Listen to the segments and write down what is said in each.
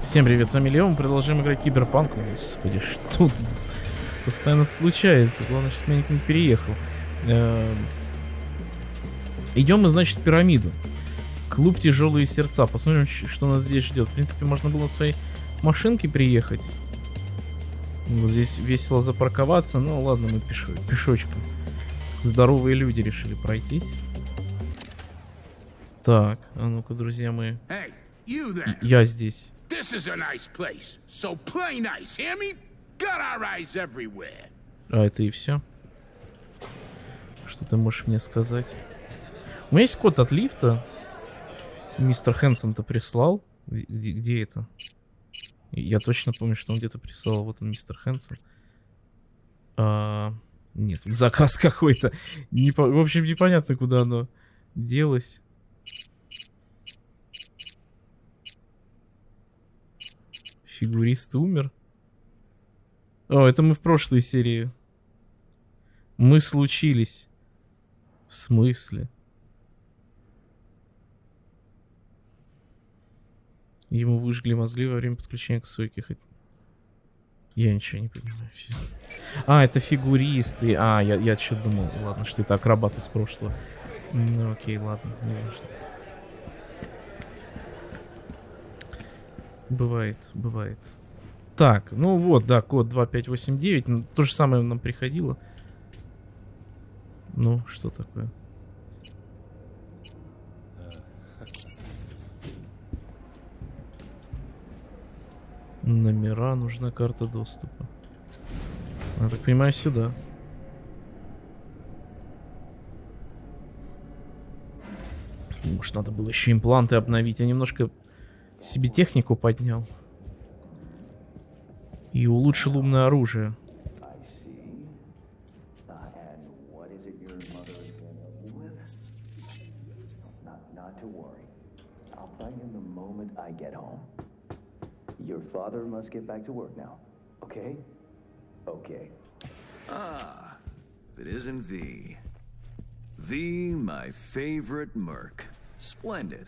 Всем привет, с вами Леон, продолжаем играть Cyberpunk. Господи, что тут постоянно случается? Главное, чтобы меня никто не переехал. Идем мы, значит, в пирамиду. Клуб «Тяжелые сердца». Посмотрим, что нас здесь ждет. В принципе, можно было на своей машинке приехать. Вот здесь весело запарковаться. Ну ладно, мы пешочком. Здоровые люди решили пройтись. Так, а ну-ка, друзья мои. Я здесь. This is a nice place, so play nice, hear me? Got our eyes everywhere. А это и все? Что ты можешь мне сказать? У меня есть код от лифта. Мистер Хэнсон-то прислал. Где это? Я точно помню, что он где-то прислал. Вот он, мистер Хэнсон. Нет, заказ какой-то. В общем, непонятно, куда оно делось. Фигурист умер. О, это мы в прошлой серии. Мы случились. В смысле? Ему выжгли мозги во время подключения к сойке. Я ничего не понимаю. А, это фигуристы. А, я что-то думал. Ладно, что это акробат из прошлого. Ну, окей, ладно, не важно. Бывает. Так, ну вот, да, код 2589. То же самое нам приходило. Ну, что такое? Номера, нужна карта доступа. Я так понимаю, сюда. Может, надо было еще импланты обновить. Я немножко себе технику поднял. И улучшил умное оружие. Your father must get back to work now, okay? Okay. Ah, if it isn't V. V, my favorite merc. Splendid.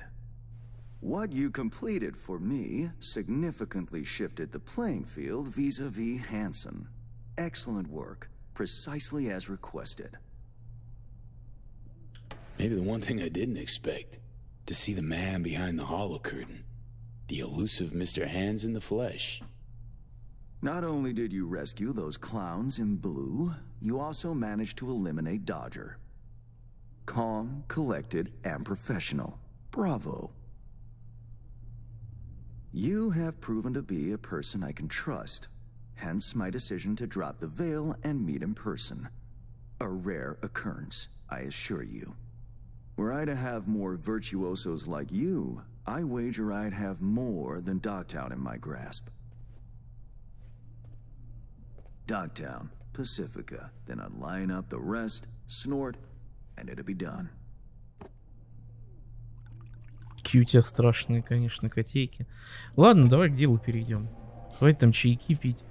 What you completed for me significantly shifted the playing field vis-a-vis Hansen. Excellent work, precisely as requested. Maybe the one thing I didn't expect, to see the man behind the hollow curtain. The elusive Mr. Hands in the flesh. Not only did you rescue those clowns in blue, you also managed to eliminate Dodger. Calm, collected, and professional. Bravo. You have proven to be a person I can trust, hence my decision to drop the veil and meet in person. A rare occurrence, I assure you. Were I to have more virtuosos like you, I wager I'd have more than Dogtown in my grasp. Dogtown, Pacifica, then I'd line up the rest, snort, and it'd be done. Какие у тебя страшные, конечно, котейки. Ладно, давай к делу перейдем. Давай там чайки пить.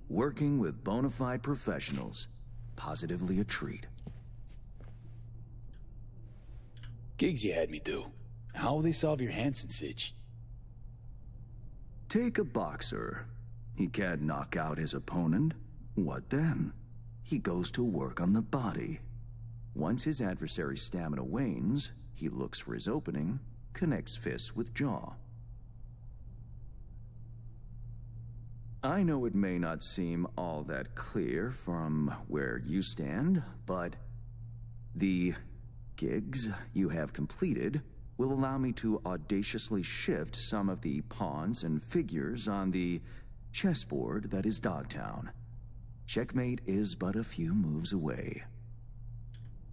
Working with bona fide professionals, positively a treat. Gigs you had me do. How will they solve your Hansen sitch? Take a boxer. He can't knock out his opponent. What then? He goes to work on the body. Once his adversary's stamina wanes, he looks for his opening, connects fists with jaw. I know it may not seem all that clear from where you stand, but the gigs you have completed will allow me to audaciously shift some of the pawns and figures on the chessboard that is Dogtown. Checkmate is but a few moves away.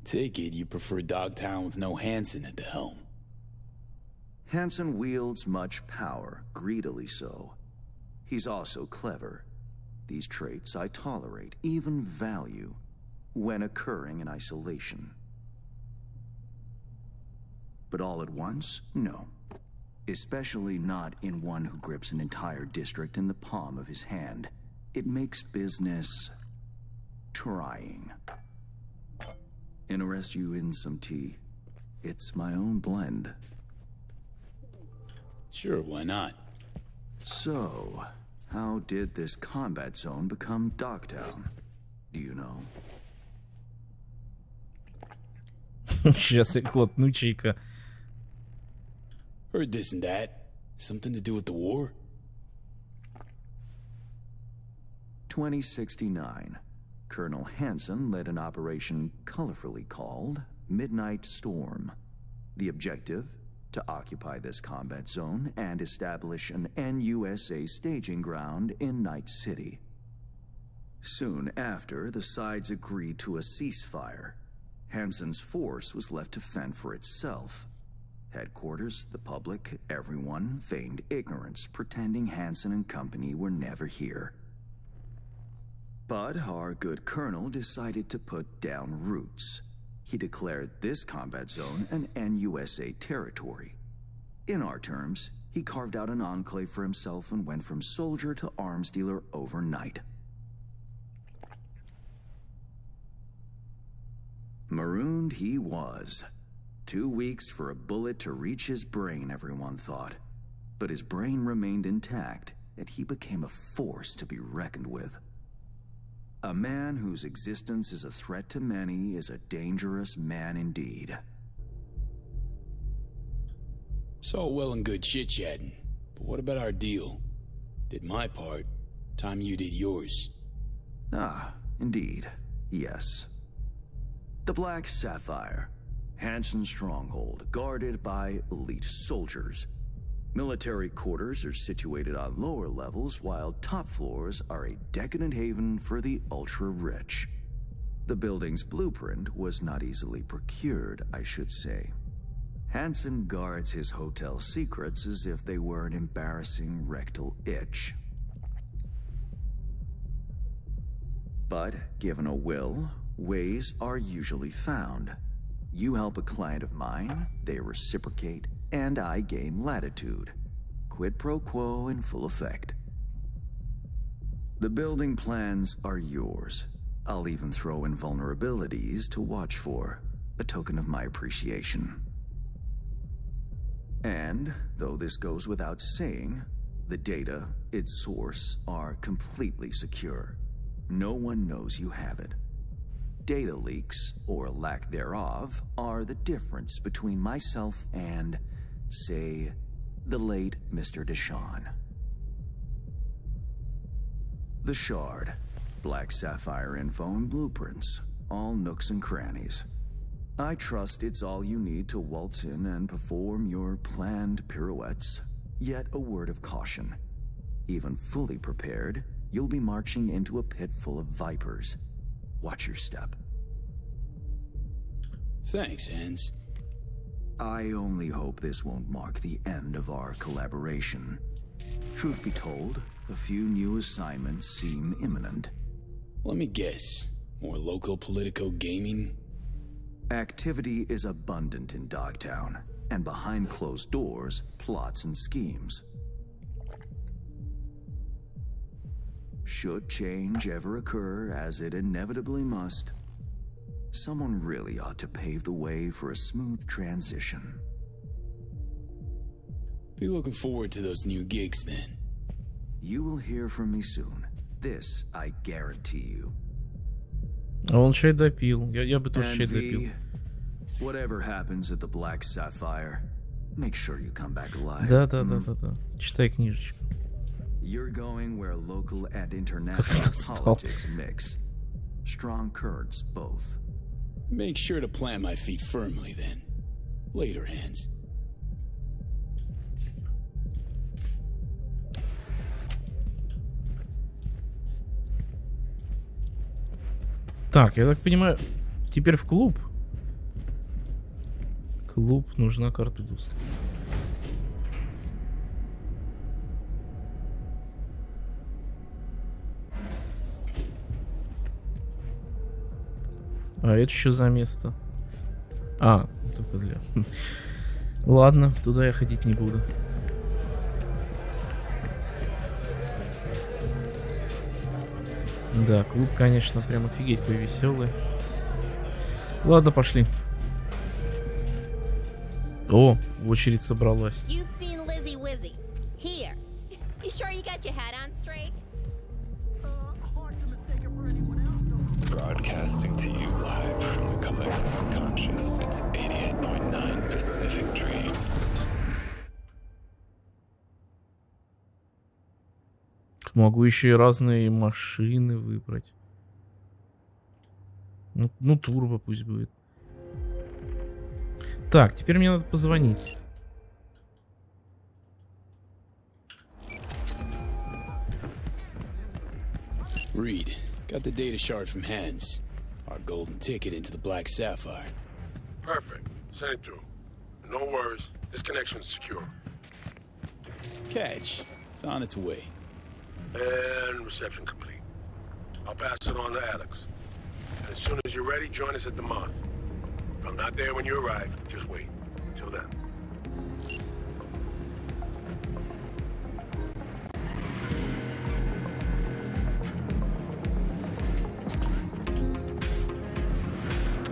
Take it you prefer Dogtown with no Hansen at the helm. Hansen wields much power, greedily so. He's also clever. These traits I tolerate, even value, when occurring in isolation. But all at once? No. Especially not in one who grips an entire district in the palm of his hand. It makes business trying. Interest you in some tea? It's my own blend. Sure, why not? So, how did this combat zone become Dogtown? Do you know? Сейчас я глотну чайка. Heard this and that. Something to do with the war? 2069. Colonel Hansen led an operation colorfully called Midnight Storm. The objective? To occupy this combat zone and establish an NUSA staging ground in Night City. Soon after, the sides agreed to a ceasefire. Hansen's force was left to fend for itself. Headquarters, the public, everyone feigned ignorance, pretending Hansen and company were never here. But our good colonel decided to put down roots. He declared this combat zone an NUSA territory. In our terms, he carved out an enclave for himself and went from soldier to arms dealer overnight. Marooned he was. 2 weeks for a bullet to reach his brain, everyone thought. But his brain remained intact, and he became a force to be reckoned with. A man whose existence is a threat to many is a dangerous man indeed. It's all well and good chit-chatting, but what about our deal? Did my part, time you did yours. Ah, indeed, yes. The Black Sapphire, Hansen's stronghold, guarded by elite soldiers. Military quarters are situated on lower levels, while top floors are a decadent haven for the ultra-rich. The building's blueprint was not easily procured, I should say. Hansen guards his hotel secrets as if they were an embarrassing rectal itch. But, given a will, ways are usually found. You help a client of mine, they reciprocate, and I gain latitude. Quid pro quo in full effect. The building plans are yours. I'll even throw in vulnerabilities to watch for, a token of my appreciation. And, though this goes without saying, the data, its source, are completely secure. No one knows you have it. Data leaks, or lack thereof, are the difference between myself and, say, the late Mr. Deshawn. The Shard, Black Sapphire info and blueprints, all nooks and crannies. I trust it's all you need to waltz in and perform your planned pirouettes, yet a word of caution. Even fully prepared, you'll be marching into a pit full of vipers. Watch your step. Thanks, Hans. I only hope this won't mark the end of our collaboration. Truth be told, a few new assignments seem imminent. Let me guess. More local politico gaming? Activity is abundant in Dogtown, and behind closed doors, plots and schemes. Should change ever occur, as it inevitably must, someone really ought to pave the way for a smooth transition. Be looking forward to those new gigs then. You will hear from me soon. This I guarantee you. А он чай допил. Я бы тоже чай And допил. V, whatever happens at the Black Sapphire, make sure you come back alive. Да. Читай книжечку. You're going where local and Как international ты достал. politics mix. Strong currents both. Make sure to plant my feet firmly then. Later, Hans. Так, я так понимаю, теперь в клуб. Клуб, нужна карта доступа. А это что за место? А, только для... Ладно, туда я ходить не буду. Да, клуб, конечно, прям офигеть какой веселый. Ладно, пошли. О, очередь собралась. You've seen Lizzie Wizzy. Here. You sure you got your hat on straight? Broadcasting to you live from the collective unconscious. It's 88.9 Pacific Dreams. Могу еще и разные машины выбрать. Ну, турбо пусть будет. Так, теперь мне надо позвонить. Reed, got the data shard from Hans. Our golden ticket into the Black Sapphire. Perfect. Send it through. No worries. This connection is secure. Catch. It's on its way. And reception complete. I'll pass it on to Alex. And as soon as you're ready, join us at the Moth. If I'm not there when you arrive, just wait. Till then.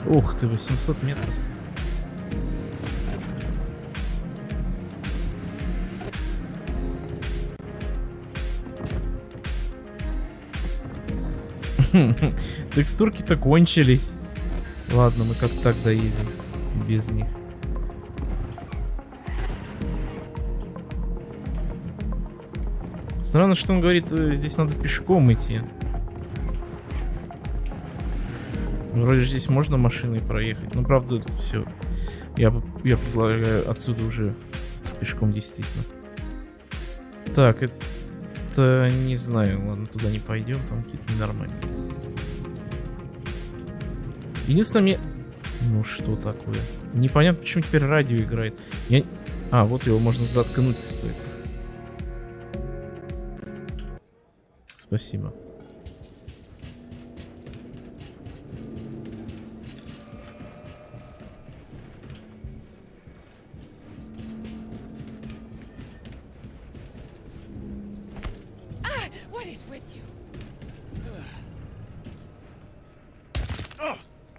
Ух ты, 800 метров. Текстурки-то кончились. Ладно, мы как так доедем без них. Странно, что он говорит, здесь надо пешком идти. Вроде же здесь можно машиной проехать. Ну, правда, все. Я предлагаю отсюда уже пешком, действительно. Так, это не знаю. Ладно, туда не пойдем, там какие-то ненормальные. Единственное, мне... Ну, что такое? Непонятно, почему теперь радио играет. А, вот его можно заткнуть, кстати. Спасибо.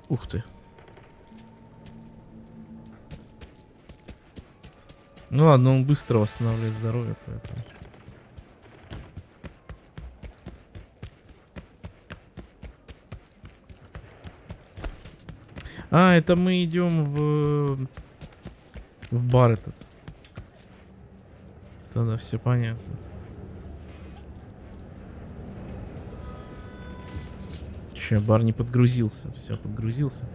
Ух ты. Ну ладно, он быстро восстанавливает здоровье, поэтому... А, это мы идем в бар этот. Тогда все понятно. Че, бар не подгрузился. Все, подгрузился.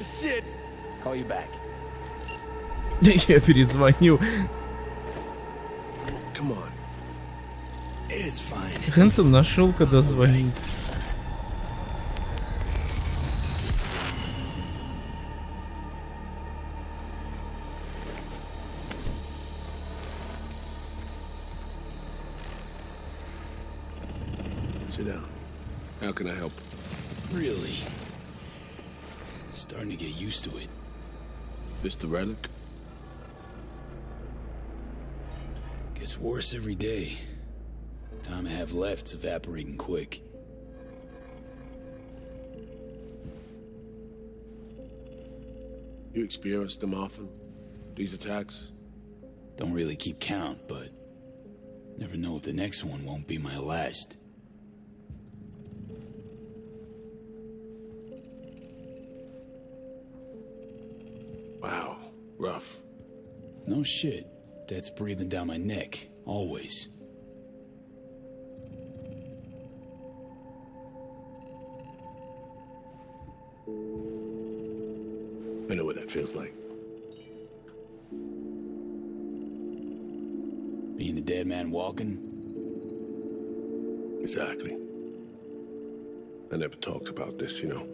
Shit! Call you back. Я перезвоню. Come on. It's fine. Хэнсон нашел, когда звонить. Sit down. How can I help? Really? Starting to get used to it. This the relic? Gets worse every day. Time I have left's evaporating quick. You experience them often? These attacks? Don't really keep count, but never know if the next one won't be my last. Wow, rough. No shit. Death's breathing down my neck, always. I know what that feels like. Being a dead man walking? Exactly. I never talked about this, you know.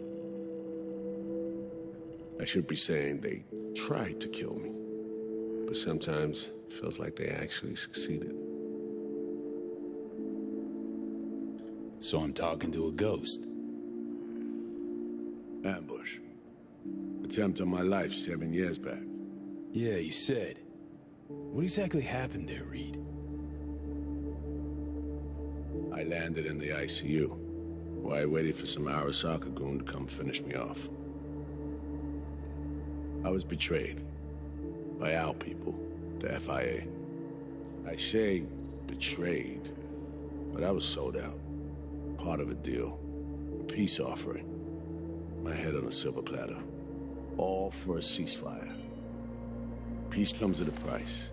I should be saying they tried to kill me, but sometimes it feels like they actually succeeded. So I'm talking to a ghost. Ambush. Attempt on my life 7 years back. Yeah, you said. What exactly happened there, Reed? I landed in the ICU. while I waited for some Arasaka goon to come finish me off. I was betrayed by our people, the FIA. I say betrayed, but I was sold out. Part of a deal, a peace offering. My head on a silver platter. All for a ceasefire. Peace comes at a price.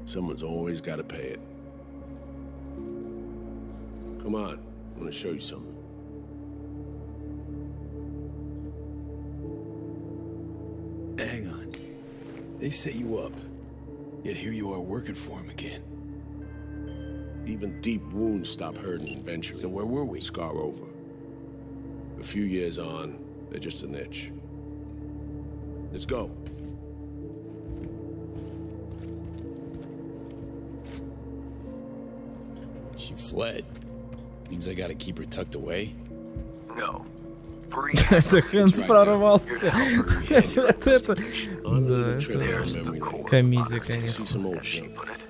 Someone's always got to pay it. Come on, I want to show you something. Hang on. They set you up, yet here you are working for him again. Even deep wounds stop hurting eventually. So where were we? Scar over. A few years on, they're just an itch. Let's go. She fled. Means I gotta keep her tucked away? No. Это Хэнс прорвался. Вот это... Да, это комедия, конечно. As she put it,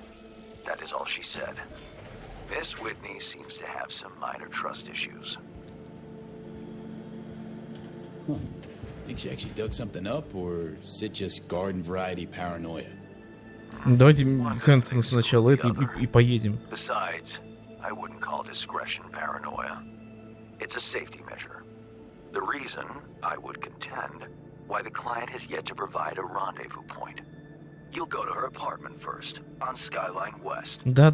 that is all she said. Miss Whitney seems to have some minor trust issues. Think she actually dug something up, or is it just garden variety paranoia? Давайте Хэнсона сначала это и поедем. Besides, I wouldn't call discretion paranoia. It's a safety measure. The reason, I would contend, why the client has yet to provide a rendezvous point. You'll go to her apartment first, on Skyline West. Да,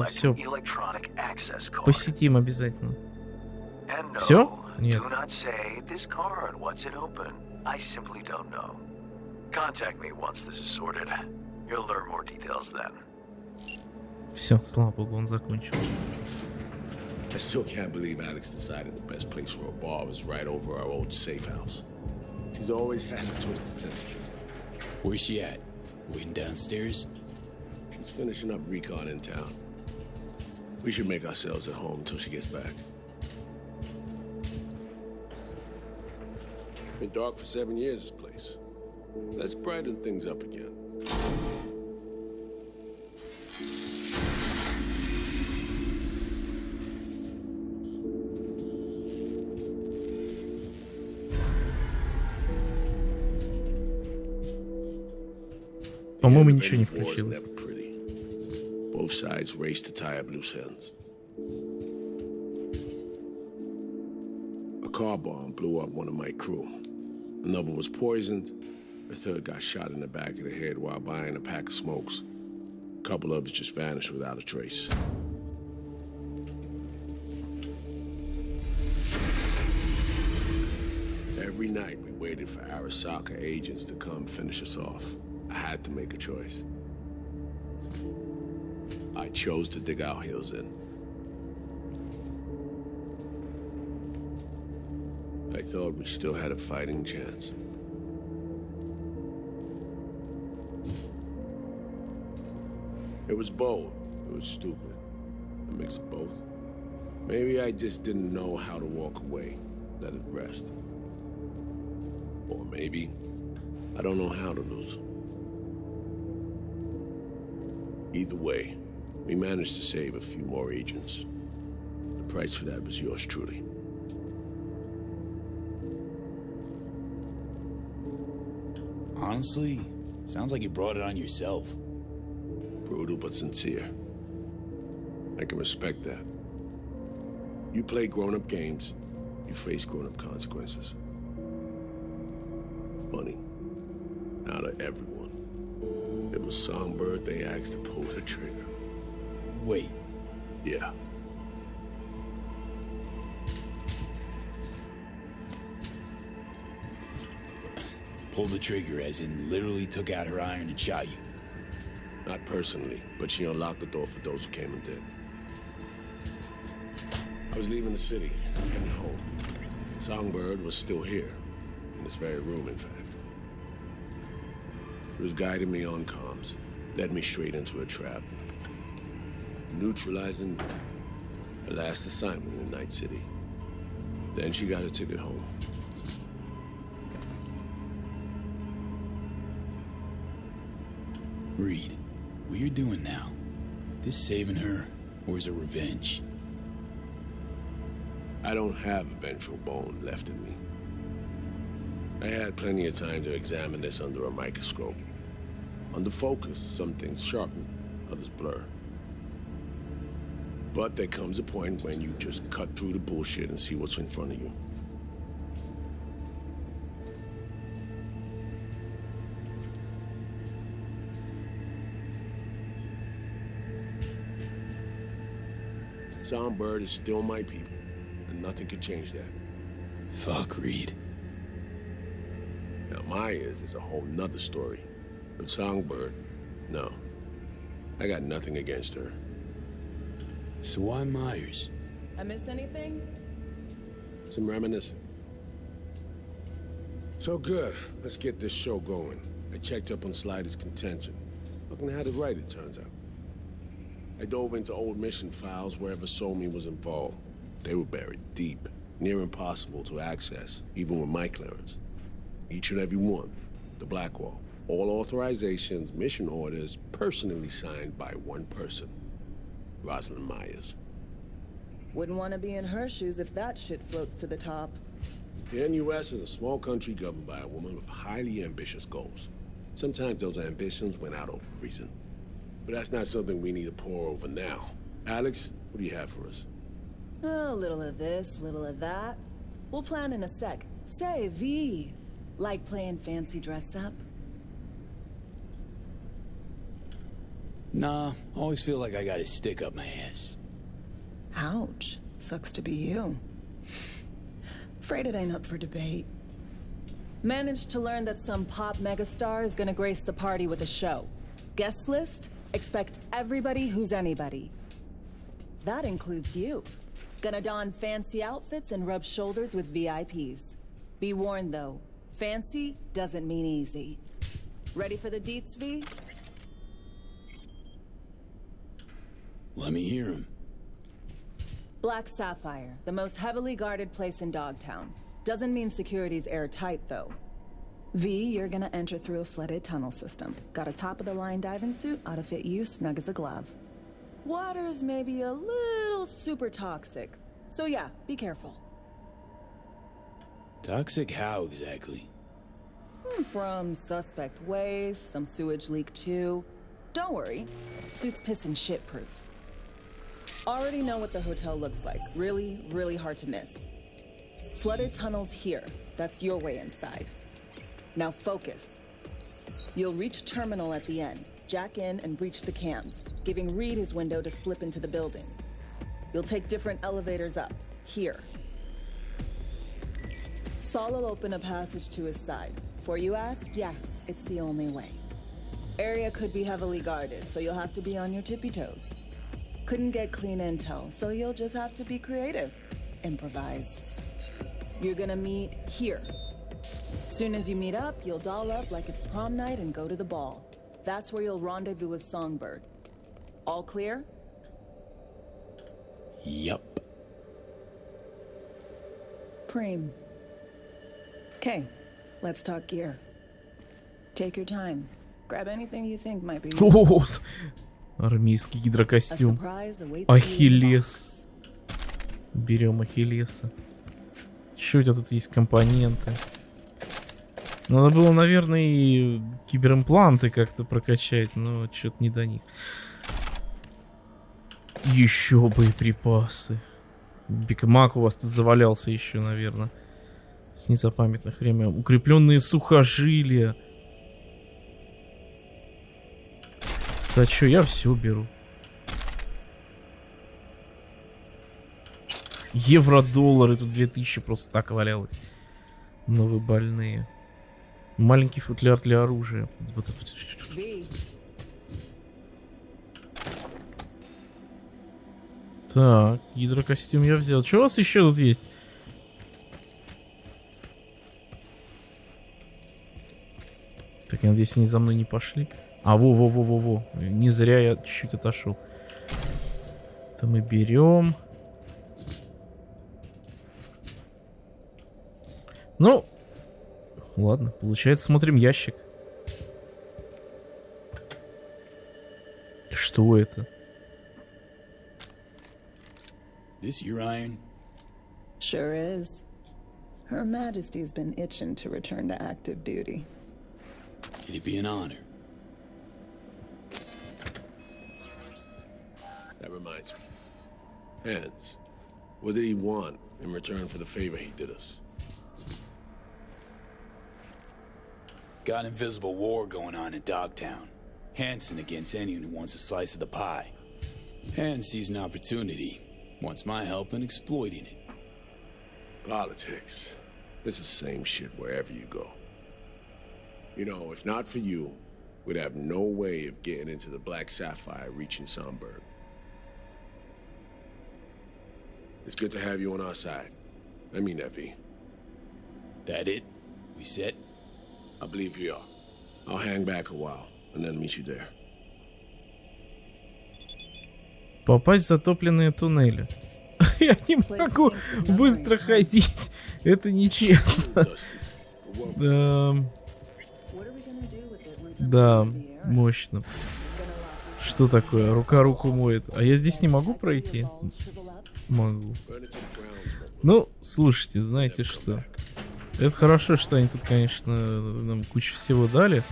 все. Electronic access card. Посетим обязательно. And no, Все? Нет. do not say this card, what's it open? I simply don't know. Contact me once this is sorted. You'll learn more details then. Все, слава богу, он закончил. I still can't believe Alex decided the best place for a bar was right over our old safe house. She's always had a twisted sense of humor. Where's she at? Waiting downstairs? She's finishing up recon in town. We should make ourselves at home until she gets back. Been dark for 7 years, this place. Let's brighten things up again. По-моему, ничего не включилось. Both sides race to tie up loose ends. A car bomb blew up one of my crew. Another was poisoned. A third got shot in the back of the head while buying a pack of smokes. A couple others just vanished without a trace. Every night we waited for Arasaka agents to come finish us off. I had to make a choice. I chose to dig our heels in. I thought we still had a fighting chance. It was bold. It was stupid. A mix of both. Maybe I just didn't know how to walk away, let it rest. Or maybe I don't know how to lose. Either way, we managed to save a few more agents. The price for that was yours truly. Honestly, sounds like you brought it on yourself. Brutal but sincere. I can respect that. You play grown-up games, you face grown-up consequences. Funny. Out of everyone, it was Songbird they asked to pull the trigger. Wait. Yeah. Pulled the trigger as in literally took out her iron and shot you. Not personally, but she unlocked the door for those who came and did. I was leaving the city, heading home. Songbird was still here, in this very room, in fact. He was guiding me on comms, led me straight into a trap. Neutralizing me. Her last assignment in Night City. Then she got a ticket home. Reed, what you're doing now, this saving her, or is it revenge? I don't have a vengeful bone left in me. I had plenty of time to examine this under a microscope. Under focus, some things sharpen, others blur. But there comes a point when you just cut through the bullshit and see what's in front of you. Songbird is still my people, and nothing can change that. Fuck, Reed. Now, Myers is a whole nother story. But Songbird, no. I got nothing against her. So why Myers? I miss anything? Some reminiscing. So good. Let's get this show going. I checked up on Slider's contention. Fucking had it right, it turns out. I dove into old mission files wherever Somi was involved. They were buried deep, near impossible to access, even with my clearance. Each and every one. The Blackwall. All authorizations, mission orders, personally signed by one person. Rosalind Myers. Wouldn't want to be in her shoes if that shit floats to the top. The NUS is a small country governed by a woman with highly ambitious goals. Sometimes those ambitions went out over reason. But that's not something we need to pour over now. Alex, what do you have for us? A little of this, little of that. We'll plan in a sec. Say, V. Like playing fancy dress up? Nah, always feel like I got a stick up my ass. Ouch. Sucks to be you. Afraid it ain't up for debate. Managed to learn that some pop megastar is gonna grace the party with a show. Guest list? Expect everybody who's anybody. That includes you. Gonna don fancy outfits and rub shoulders with VIPs. Be warned though, fancy doesn't mean easy. Ready for the deets, V? Let me hear him. Black Sapphire, the most heavily guarded place in Dogtown. Doesn't mean security's airtight though. V, you're gonna enter through a flooded tunnel system. Got a top-of-the-line diving suit, ought to fit you snug as a glove. Water's maybe a little super toxic. So yeah, be careful. Toxic how exactly? From suspect waste, some sewage leak too. Don't worry, suit's piss and shit proof. Already know what the hotel looks like. Really, really hard to miss. Flooded tunnels here. That's your way inside. Now focus. You'll reach a terminal at the end. Jack in and breach the cams, giving Reed his window to slip into the building. You'll take different elevators up. Here. Saul will open a passage to his side. Before you ask, yeah, it's the only way. Area could be heavily guarded, so you'll have to be on your tippy toes. Couldn't get clean intel, so you'll just have to be creative. Improvise. You're gonna meet here. Soon as you meet up, you'll doll up like it's prom night and go to the ball. That's where you'll rendezvous with Songbird. All clear? Yup. Preem. Okay, let's talk gear. Take your time. Grab anything you think might be useful. Вот. Армейский гидрокостюм. Ахиллес. Берем Ахиллеса. Что у тебя тут есть компоненты? Надо было, наверное, и киберимпланты как-то прокачать, но что-то не до них. Еще боеприпасы. Бигмак у вас тут завалялся еще, наверное. С незапамятных времен. Укрепленные сухожилия. Да чё, я все беру. Евро-доллары, тут 2000 просто так валялось. Но вы больные. Маленький футляр для оружия. Так, гидрокостюм я взял. Что у вас еще тут есть? Так, я надеюсь, они за мной не пошли. А, во-во-во-во-во. Не зря я чуть-чуть отошел. Это мы берем. Ну, ладно, получается, смотрим ящик. Что это? This your iron? Sure is. Her Majesty's been itching to return to active duty. It'd be an honor. That reminds me. Hans, what did he want in return for the favor he did us? Got an invisible war going on in Dogtown. Hanson against anyone who wants a slice of the pie. Hans sees an opportunity, wants my help in exploiting it. Politics. It's the same shit wherever you go. You know, if not for you, we'd have no way of getting into the Black Sapphire reaching Songbird. It's good to have you on our side. I mean that, V. That it? We set? I believe we are. I'll hang back a while and then meet you there. Попасть в затопленные туннели. Я не могу быстро ходить. Это нечестно. Да, мощно. Что такое? Рука руку моет. А я здесь не могу пройти? Могу. Ну, слушайте, знаете что? Это хорошо, что они тут, конечно, нам кучу всего дали.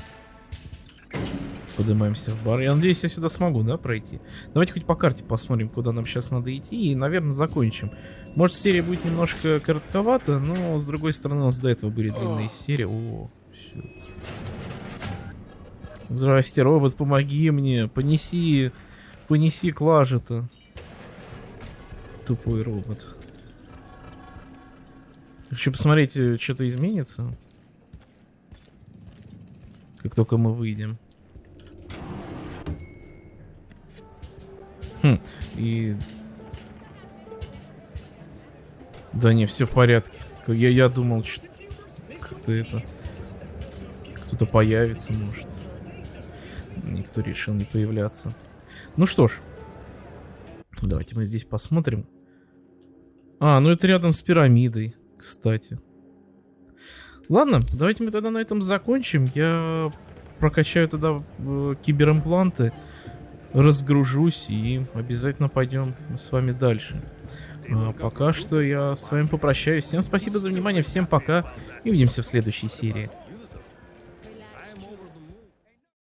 Поднимаемся в бар. Я надеюсь, я сюда смогу, да, пройти? Давайте хоть по карте посмотрим, куда нам сейчас надо идти. И, наверное, закончим. Может, серия будет немножко коротковата, но, с другой стороны, у нас до этого были длинные серии. О, все. Здрасте, робот, помоги мне. Понеси клажу-то. Тупой робот. Хочу посмотреть, что-то изменится. Как только мы выйдем. И... Да не, все в порядке. Я думал, что как-то это... Кто-то появится, может. Никто решил не появляться. Ну что ж. Давайте мы здесь посмотрим. А, ну это рядом с пирамидой, кстати. Ладно, давайте мы тогда на этом закончим. Я прокачаю тогда киберимпланты. Разгружусь и обязательно пойдем с вами дальше. А пока что я с вами попрощаюсь. Всем спасибо за внимание, всем пока и увидимся в следующей серии.